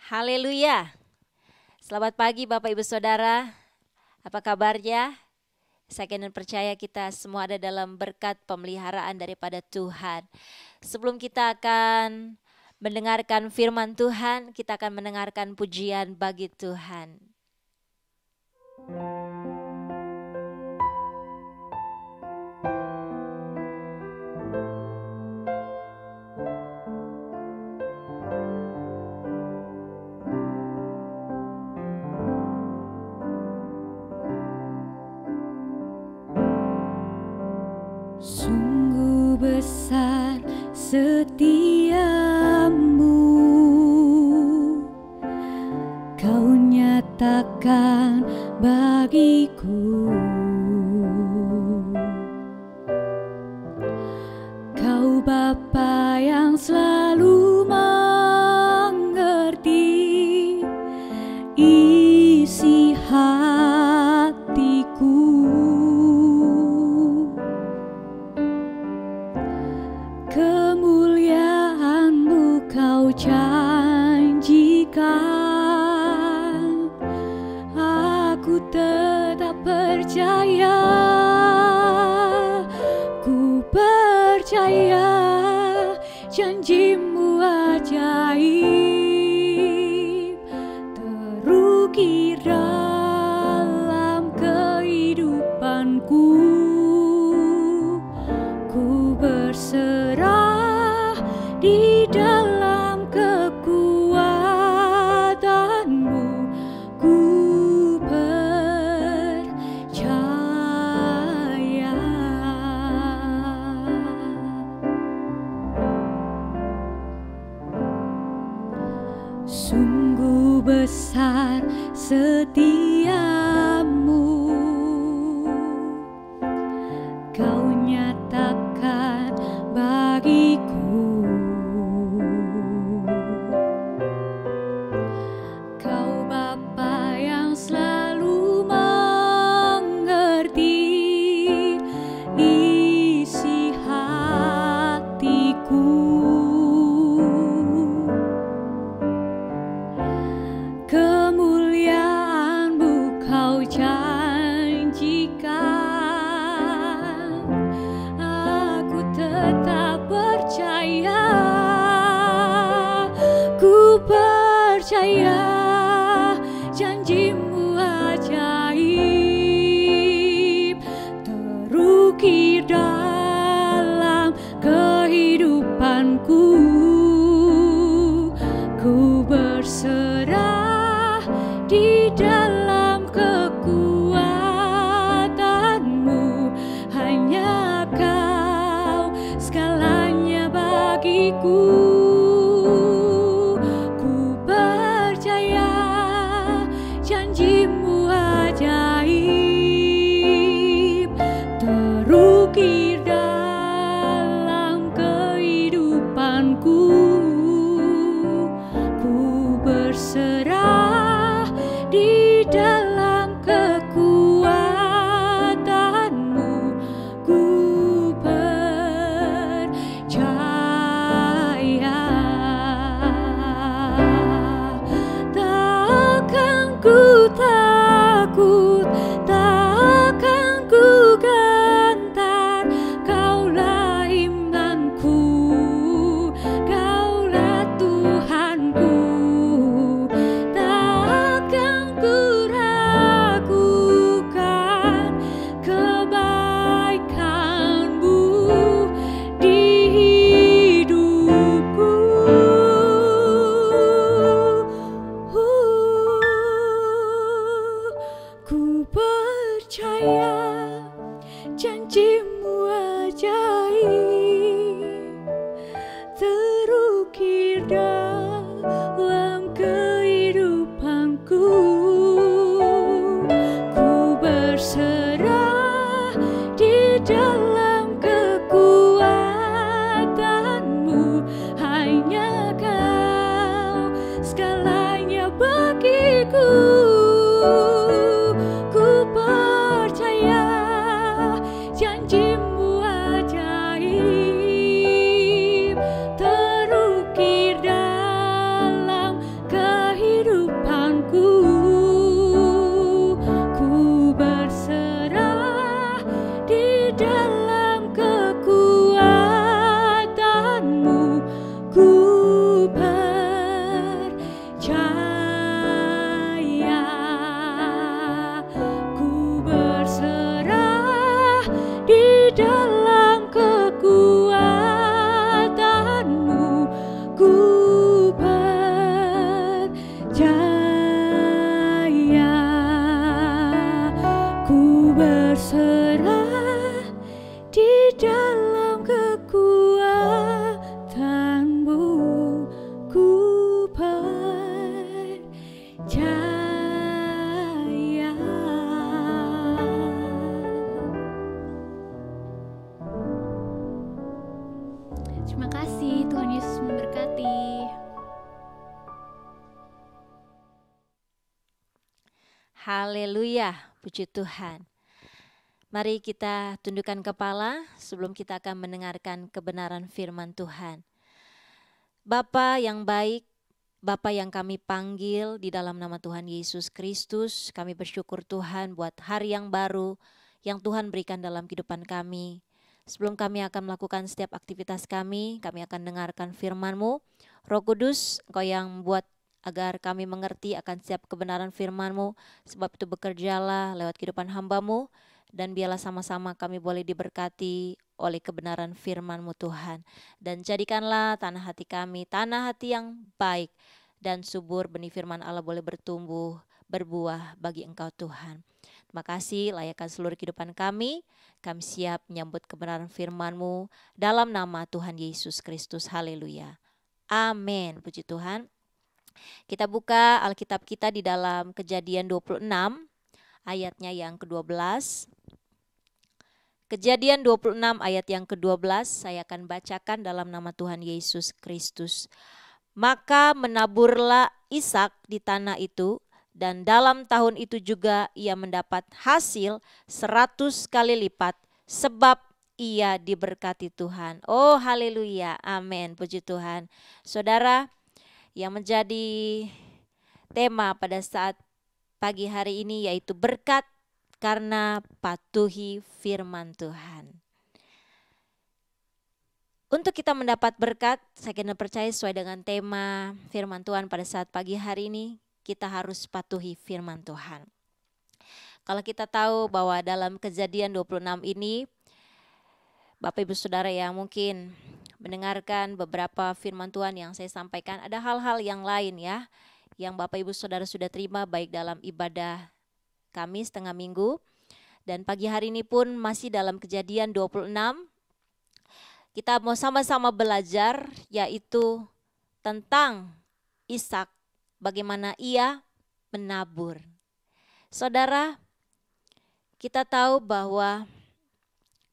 Haleluya. Selamat pagi Bapak Ibu Saudara. Apa kabarnya? Saya yakin dan percaya kita semua ada dalam berkat pemeliharaan daripada Tuhan. Sebelum kita akan mendengarkan firman Tuhan, kita akan mendengarkan pujian bagi Tuhan. Sungguh besar setiamu, Kau nyatakan bagiku. Kau Bapa yang selalu mengerti isi hatiku. Kemuliaan-Mu Kau janjikan, aku tetap percaya, ku percaya janji-Mu ajaib, terukir dalam kehidupanku. Ku berserah di dalam kekuatan-Mu, ku percaya. Sungguh besar setiamu, Kau nyatakan bagiku. Kau Bapa yang selalu mengerti isi hatiku. Kemuliaan-Mu Kau janjikan, aku tetap percaya, ku percaya janji-Mu ajaib, terukir dalam kehidupanku. Ku berserah di dalam kekuatan-Mu, hanya Kau segalanya bagiku. Ku percaya janji-Mu ajaib, terukir dalam kehidupanku. Ku berserah di dalam kekuatan-Mu, ku percaya. Takkan ku takut, takkan ku gentar, Kaulah imbanku, Kaulah Tuhanku. Takkan ku ragukan kebaikan-Mu di hidupku. Ku percaya janji-Mu ajaib, terukir dalam kehidupanku. Ku berserah di dalam kekuatan-Mu, hanya Kau segalanya bagiku. Ku percaya janji-Mu ajaib, terukir dalam kehidupanku. berserah di dalam kekuatanmu, ku percaya. Terima kasih, Tuhan Yesus memberkati. Haleluya, puji Tuhan. Mari kita tundukkan kepala sebelum kita akan mendengarkan kebenaran firman Tuhan. Bapa yang baik, Bapa yang kami panggil di dalam nama Tuhan Yesus Kristus, kami bersyukur Tuhan buat hari yang baru yang Tuhan berikan dalam kehidupan kami. Sebelum kami akan melakukan setiap aktivitas kami akan dengarkan firman-Mu. Roh Kudus, Engkau yang buat agar kami mengerti akan setiap kebenaran firman-Mu, sebab itu bekerjalah lewat kehidupan hamba-Mu, dan biarlah sama-sama kami boleh diberkati oleh kebenaran firman-Mu Tuhan. Dan jadikanlah tanah hati kami, tanah hati yang baik dan subur, benih firman Allah boleh bertumbuh, berbuah bagi Engkau Tuhan. Terima kasih, layakkan seluruh kehidupan kami siap menyambut kebenaran firman-Mu dalam nama Tuhan Yesus Kristus. Haleluya. Amin, puji Tuhan. Kita buka Alkitab kita di dalam Kejadian 26, ayatnya yang ke-12. Kejadian 26 ayat yang ke-12 saya akan bacakan dalam nama Tuhan Yesus Kristus. Maka menaburlah Ishak di tanah itu, dan dalam tahun itu juga ia mendapat hasil 100 kali lipat, sebab ia diberkati Tuhan. Oh haleluya, amin, puji Tuhan. Saudara, yang menjadi tema pada saat pagi hari ini yaitu berkat karena patuhi firman Tuhan. Untuk kita mendapat berkat, saya kena percaya sesuai dengan tema firman Tuhan pada saat pagi hari ini, kita harus patuhi firman Tuhan. Kalau kita tahu bahwa dalam Kejadian 26 ini, Bapak Ibu Saudara yang mungkin mendengarkan beberapa firman Tuhan yang saya sampaikan, ada hal-hal yang lain ya, yang Bapak Ibu Saudara sudah terima baik dalam ibadah Kamis tengah minggu, dan pagi hari ini pun masih dalam Kejadian 26. Kita mau sama-sama belajar yaitu tentang Ishak, bagaimana ia menabur. Saudara, kita tahu bahwa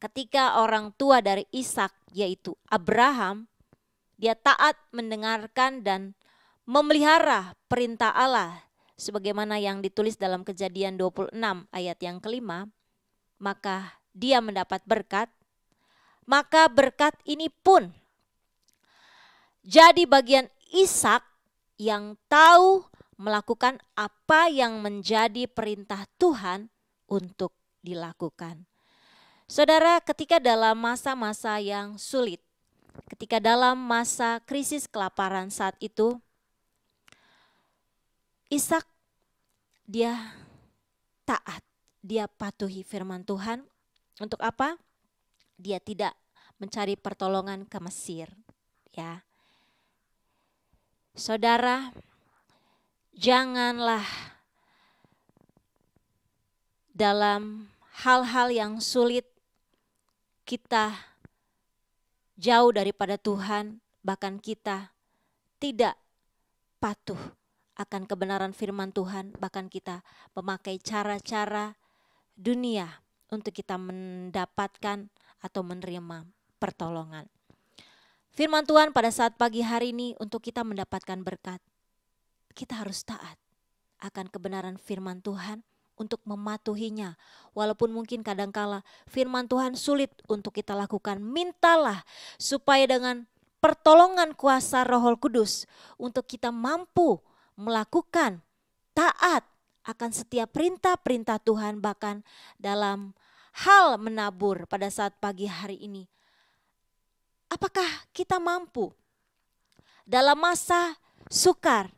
ketika orang tua dari Ishak yaitu Abraham, dia taat mendengarkan dan memelihara perintah Allah sebagaimana yang ditulis dalam Kejadian 26 ayat yang ke-5, maka dia mendapat berkat. Maka berkat ini pun jadi bagian Ishak yang tahu melakukan apa yang menjadi perintah Tuhan untuk dilakukan. Saudara, ketika dalam masa-masa yang sulit, ketika dalam masa krisis kelaparan saat itu, Ishak dia taat, dia patuhi firman Tuhan. Untuk apa? Dia tidak mencari pertolongan ke Mesir, ya. Saudara, janganlah dalam hal-hal yang sulit kita jauh daripada Tuhan, bahkan kita tidak patuh akan kebenaran firman Tuhan, bahkan kita memakai cara-cara dunia untuk kita mendapatkan atau menerima pertolongan. Firman Tuhan pada saat pagi hari ini untuk kita mendapatkan berkat, kita harus taat akan kebenaran firman Tuhan untuk mematuhinya. Walaupun mungkin kadangkala firman Tuhan sulit untuk kita lakukan, mintalah supaya dengan pertolongan kuasa Roh Kudus untuk kita mampu melakukan taat akan setiap perintah-perintah Tuhan, bahkan dalam hal menabur pada saat pagi hari ini. Apakah kita mampu dalam masa sukar,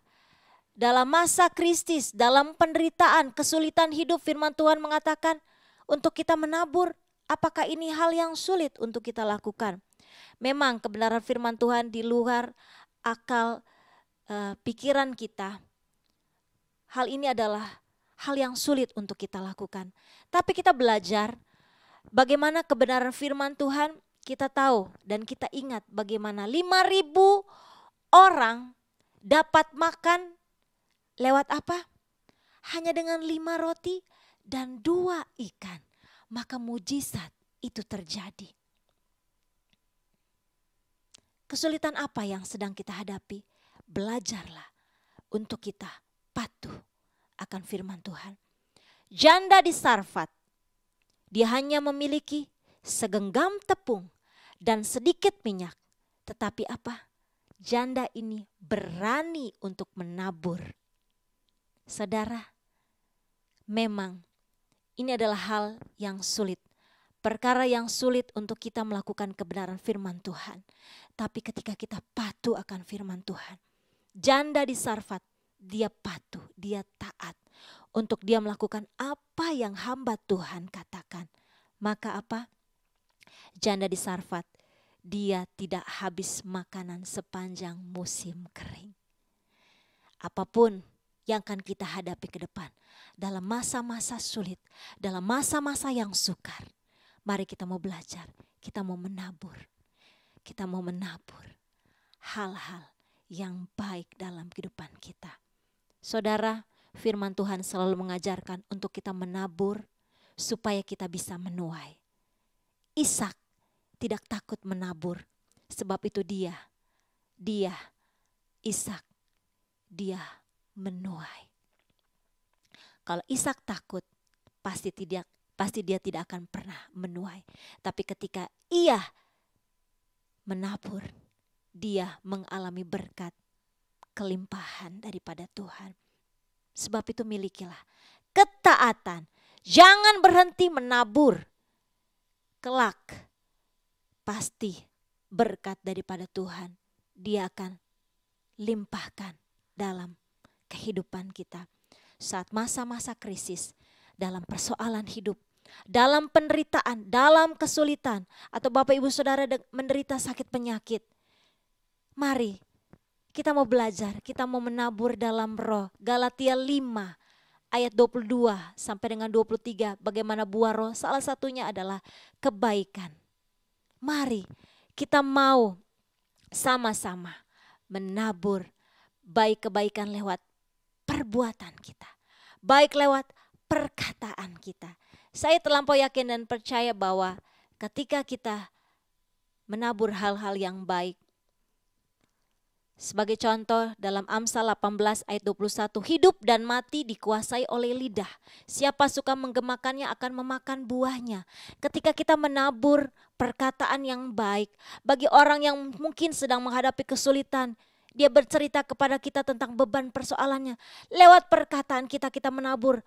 dalam masa krisis, dalam penderitaan, kesulitan hidup, firman Tuhan mengatakan untuk kita menabur, apakah ini hal yang sulit untuk kita lakukan? Memang kebenaran firman Tuhan di luar akal pikiran kita. Hal ini adalah hal yang sulit untuk kita lakukan. Tapi kita belajar bagaimana kebenaran firman Tuhan, kita tahu dan kita ingat bagaimana 5.000 orang dapat makan lewat apa? Hanya dengan 5 roti dan 2 ikan. Maka mujizat itu terjadi. Kesulitan apa yang sedang kita hadapi? Belajarlah untuk kita patuh akan firman Tuhan. Janda di Sarfat, dia hanya memiliki segenggam tepung dan sedikit minyak. Tetapi apa? Janda ini berani untuk menabur. Saudara, memang ini adalah hal yang sulit. Perkara yang sulit untuk kita melakukan kebenaran firman Tuhan. Tapi ketika kita patuh akan firman Tuhan. Janda di Sarfat, dia patuh, dia taat. Untuk dia melakukan apa yang hamba Tuhan katakan. Maka apa? Janda di Sarfat, dia tidak habis makanan sepanjang musim kering. Apapun yang akan kita hadapi ke depan. Dalam masa-masa sulit, dalam masa-masa yang sukar. Mari kita mau belajar, kita mau menabur. Kita mau menabur hal-hal yang baik dalam kehidupan kita. Saudara, firman Tuhan selalu mengajarkan untuk kita menabur supaya kita bisa menuai. Ishak tidak takut menabur, sebab itu Ishak menuai. Kalau Ishak takut, pasti dia tidak akan pernah menuai. Tapi ketika ia menabur, dia mengalami berkat kelimpahan daripada Tuhan. Sebab itu milikilah ketaatan. Jangan berhenti menabur. Kelak pasti berkat daripada Tuhan dia akan limpahkan dalam kehidupan kita. Saat masa-masa krisis, dalam persoalan hidup, dalam penderitaan, dalam kesulitan, atau Bapak Ibu Saudara menderita sakit penyakit. Mari kita mau belajar, kita mau menabur dalam roh. Galatia 5 ayat 22 sampai dengan 23, bagaimana buah roh, salah satunya adalah kebaikan. Mari kita mau sama-sama menabur baik kebaikan lewat perbuatan kita, baik lewat perkataan kita. Saya terlampau yakin dan percaya bahwa ketika kita menabur hal-hal yang baik. Sebagai contoh dalam Amsal 18 ayat 21, hidup dan mati dikuasai oleh lidah. Siapa suka menggemakannya akan memakan buahnya. Ketika kita menabur perkataan yang baik bagi orang yang mungkin sedang menghadapi kesulitan, dia bercerita kepada kita tentang beban persoalannya. Lewat perkataan kita menabur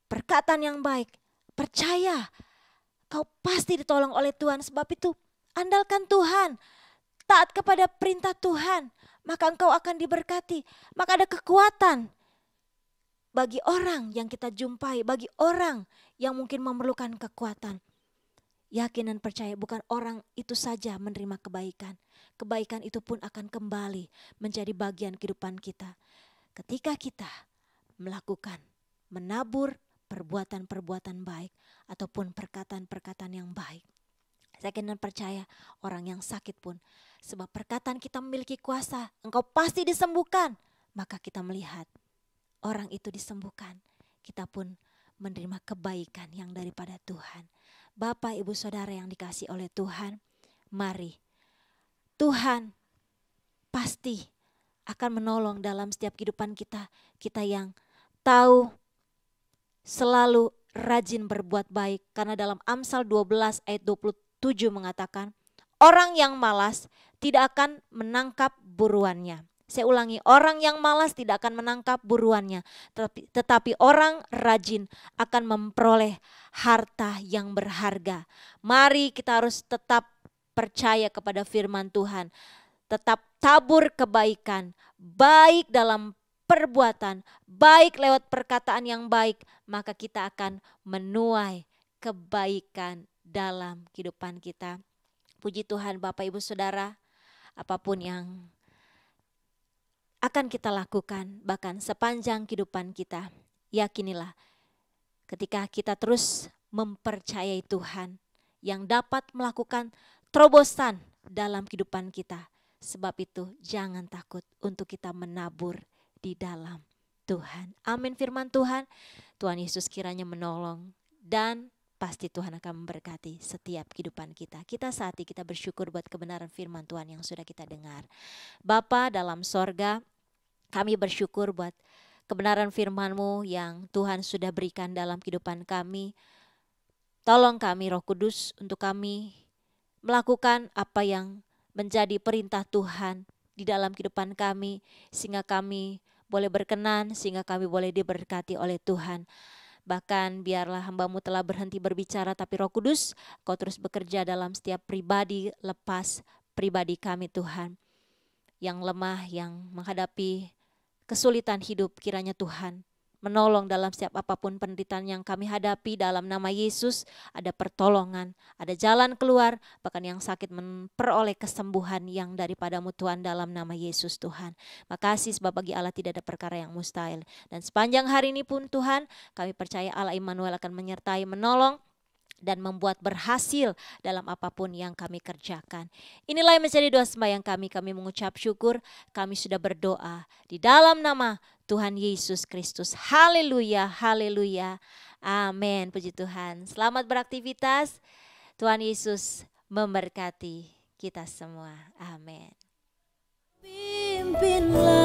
perkataan yang baik. Percaya, kau pasti ditolong oleh Tuhan. Sebab itu andalkan Tuhan, taat kepada perintah Tuhan. Maka engkau akan diberkati. Maka ada kekuatan bagi orang yang kita jumpai, bagi orang yang mungkin memerlukan kekuatan. Yakin dan percaya bukan orang itu saja menerima kebaikan. Kebaikan itu pun akan kembali menjadi bagian kehidupan kita. Ketika kita melakukan, menabur perbuatan-perbuatan baik ataupun perkataan-perkataan yang baik. Saya yakin dan percaya orang yang sakit pun, sebab perkataan kita memiliki kuasa, engkau pasti disembuhkan. Maka kita melihat orang itu disembuhkan, kita pun menerima kebaikan yang daripada Tuhan. Bapak, Ibu, Saudara yang dikasihi oleh Tuhan, mari Tuhan pasti akan menolong dalam setiap kehidupan kita. Kita yang tahu selalu rajin berbuat baik. Karena dalam Amsal 12 ayat 27 mengatakan, orang yang malas tidak akan menangkap buruannya. Saya ulangi, orang yang malas tidak akan menangkap buruannya. Tetapi orang rajin akan memperoleh harta yang berharga. Mari kita harus tetap percaya kepada firman Tuhan. Tetap tabur kebaikan, baik dalam perbuatan, baik lewat perkataan yang baik. Maka kita akan menuai kebaikan dalam kehidupan kita. Puji Tuhan Bapak Ibu Saudara, apapun yang akan kita lakukan bahkan sepanjang kehidupan kita, yakinilah ketika kita terus mempercayai Tuhan, yang dapat melakukan terobosan dalam kehidupan kita. Sebab itu jangan takut untuk kita menabur di dalam Tuhan. Amin firman Tuhan. Tuhan Yesus kiranya menolong dan pasti Tuhan akan memberkati setiap kehidupan kita. Kita saat ini kita bersyukur buat kebenaran firman Tuhan yang sudah kita dengar. Bapa dalam sorga, kami bersyukur buat kebenaran firman-Mu yang Tuhan sudah berikan dalam kehidupan kami. Tolong kami Roh Kudus untuk kami melakukan apa yang menjadi perintah Tuhan di dalam kehidupan kami, sehingga kami boleh berkenan, sehingga kami boleh diberkati oleh Tuhan. Bahkan biarlah hamba-Mu telah berhenti berbicara, tapi Roh Kudus Kau terus bekerja dalam setiap pribadi, lepas pribadi kami Tuhan. Yang lemah, yang menghadapi kesulitan hidup, kiranya Tuhan menolong dalam setiap apapun penderitaan yang kami hadapi. Dalam nama Yesus ada pertolongan, ada jalan keluar, bahkan yang sakit memperoleh kesembuhan yang daripada-Mu Tuhan, dalam nama Yesus Tuhan. Makasih sebab bagi Allah tidak ada perkara yang mustahil. Dan sepanjang hari ini pun Tuhan, kami percaya Allah Immanuel akan menyertai, menolong, dan membuat berhasil dalam apapun yang kami kerjakan. Inilah yang menjadi doa sembahyang kami. Kami mengucap syukur, kami sudah berdoa di dalam nama Tuhan Yesus Kristus. Haleluya, haleluya, amin. Puji Tuhan. Selamat beraktivitas. Tuhan Yesus memberkati kita semua. Amin. Pimpinlah